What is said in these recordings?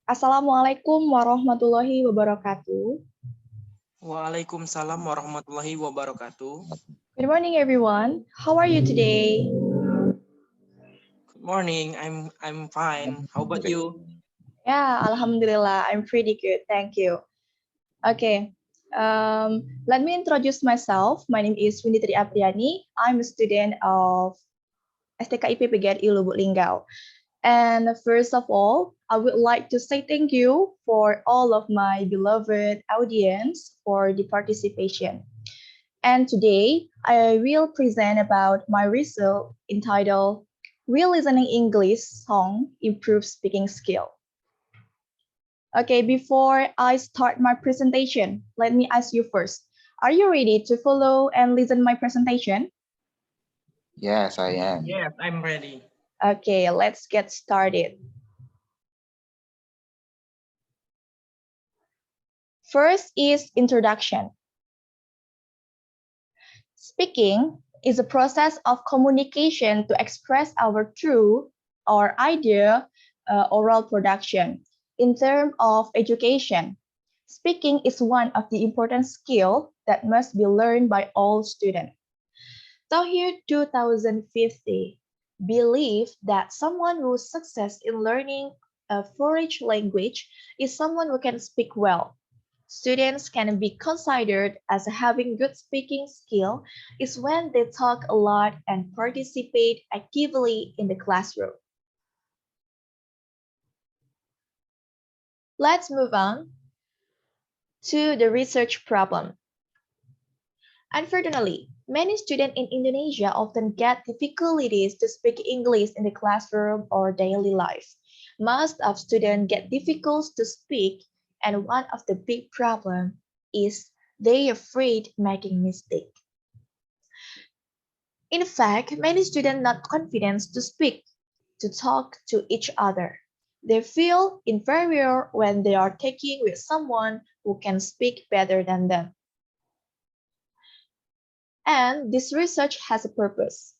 Assalamualaikum warahmatullahi wabarakatuh. Waalaikumsalam warahmatullahi wabarakatuh. Good morning, everyone. How are you today? Good morning. I'm fine. How about you? Yeah, Alhamdulillah, I'm pretty good. Thank you. Okay, let me introduce myself. My name is Windi Apriyani. I'm a student of STKIP PGRI Lubuk Linggau. And first of all, I would like to say thank you for all of my beloved audience for the participation. And today, I will present about my result entitled Will Listening English Song Improve Speaking Skill? Okay, before I start my presentation, let me ask you first. Are you ready to follow and listen my presentation? Yes, I am. Yes, I'm ready. Okay, let's get started. First is introduction. Speaking is a process of communication to express our truth or idea, oral production. In terms of education, speaking is one of the important skills that must be learned by all students. Tauhid 2050 believes that someone who success in learning a foreign language is someone who can speak well. Students can be considered as having good speaking skill is when they talk a lot and participate actively in the classroom. Let's move on to the research problem. Unfortunately, many students in Indonesia often get difficulties to speak English in the classroom or daily life. Most of students get difficult to speak, and one of the big problems is they afraid making mistake. In fact, many students not confident to speak, to talk to each other. They feel inferior when they are taking with someone who can speak better than them. And this research has a purpose.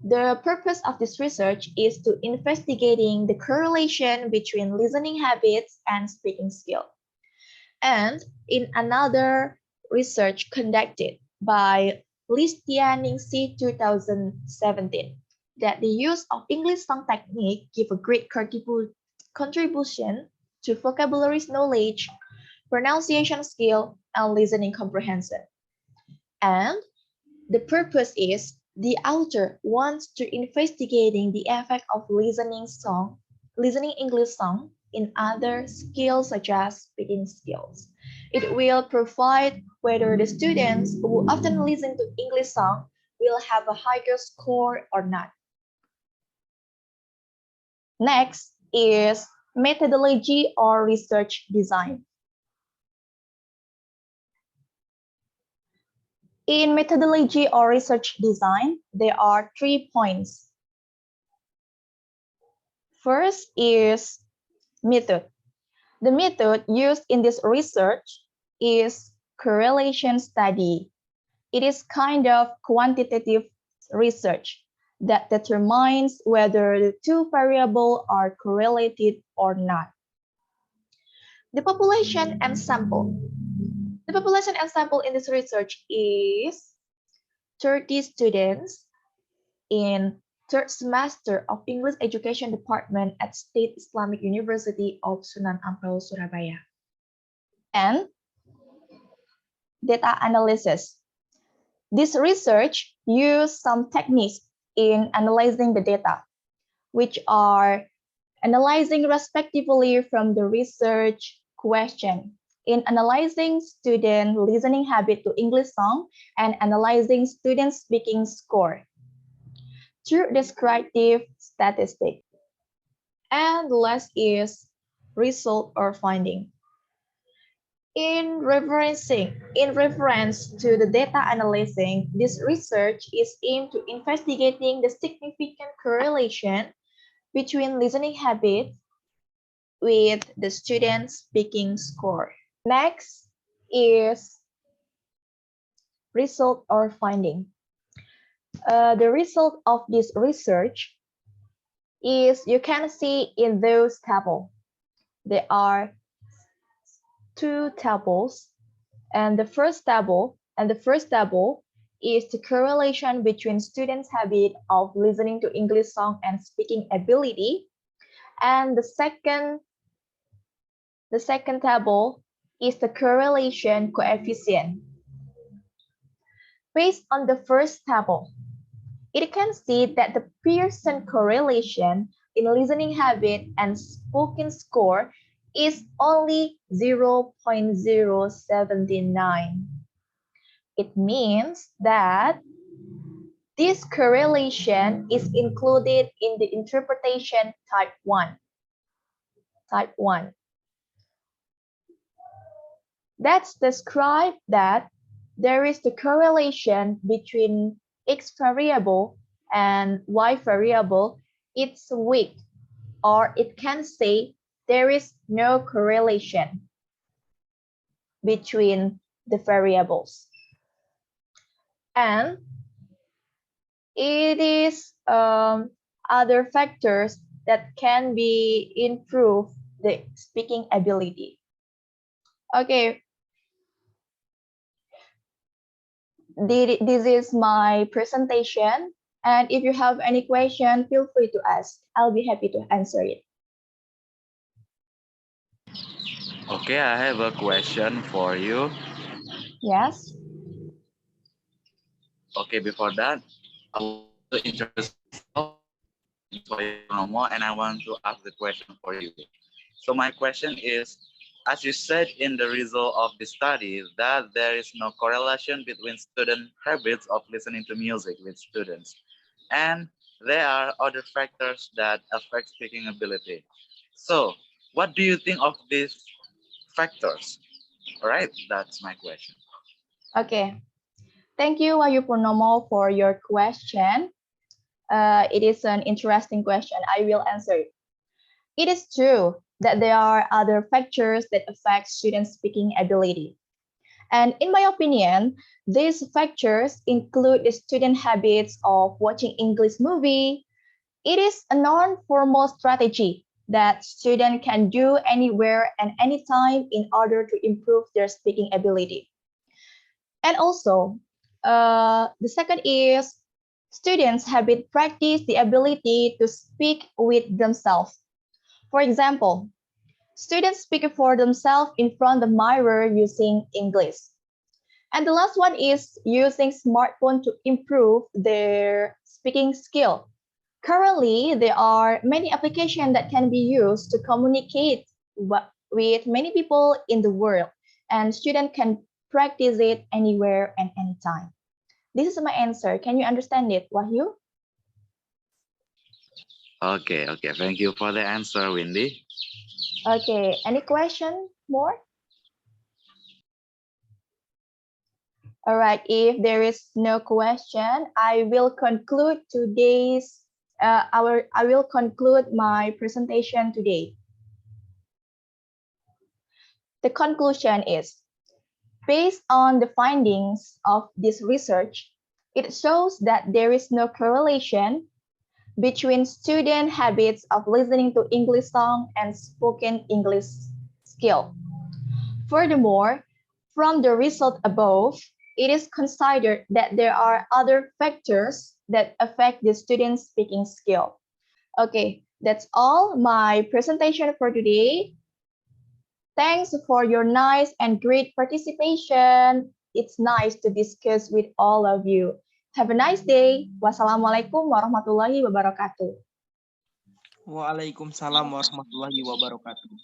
The purpose of this research is to investigating the correlation between listening habits and speaking skill. And in another research conducted by Listianingsi 2017, that the use of English song technique give a great contribution to vocabulary knowledge, pronunciation skill, and listening comprehension. And the purpose is the author wants to investigating the effect of listening English song in other skills such as speaking skills. It will provide whether the students who often listen to English song will have a higher score or not. Next is methodology or research design. In methodology or research design, there are 3 points. First is method. The method used in this research is correlation study. It is kind of quantitative research that determines whether the two variables are correlated or not. The population and sample. The population and sample in this research is 30 students in third semester of English Education Department at State Islamic University of Sunan Ampel, Surabaya. And data analysis. This research used some techniques in analyzing the data, which are analyzing respectively from the research question, in analyzing student listening habit to English song, and analyzing student speaking score through descriptive statistics. And the last is result or finding. In reference to the data analyzing, this research is aimed to investigating the significant correlation between listening habits with the student's speaking score. Next is result or finding. The result of this research is you can see in those tables. There are two tables, and the first table is the correlation between students' habit of listening to English song and speaking ability, and the second table is the correlation coefficient. Based on the first table, it can see that the Pearson correlation in listening habit and spoken score is only 0.079. It means that this correlation is included in the interpretation type 1. Type 1. That's described that there is the correlation between X variable and Y variable. It's weak, or it can say there is no correlation between the variables. And it is other factors that can be improve the speaking ability. Okay. This is my presentation. And if you have any question, feel free to ask. I'll be happy to answer it. Okay, I have a question for you. Yes. Okay, before that, I want to introduce myself for you more, and I want to ask the question for you. So my question is, as you said in the result of the study, that there is no correlation between student habits of listening to music with students, and there are other factors that affect speaking ability. So, what do you think of these factors? All right, that's my question. Okay. Thank you, Ayu Purnomo, for your question. It is an interesting question. I will answer it. It is true that there are other factors that affect students' speaking ability. And in my opinion, these factors include the student habits of watching English movie. It is a non-formal strategy that students can do anywhere and anytime in order to improve their speaking ability. And also, the second is students habit practice the ability to speak with themselves. For example, students speak for themselves in front of the mirror using English. And the last one is using smartphone to improve their speaking skill. Currently, there are many applications that can be used to communicate with many people in the world, and students can practice it anywhere and anytime. This is my answer. Can you understand it, Wahyu? Okay, thank you for the answer, Windy. Okay, any question more? All right, if there is no question, I will conclude today's I will conclude my presentation today. The conclusion is, based on the findings of this research, it shows that there is no correlation between student habits of listening to English song and spoken English skill. Furthermore, from the result above, it is considered that there are other factors that affect the student's speaking skill. Okay, that's all my presentation for today. Thanks for your nice and great participation. It's nice to discuss with all of you. Have a nice day. Wassalamualaikum warahmatullahi wabarakatuh. Waalaikumsalam warahmatullahi wabarakatuh.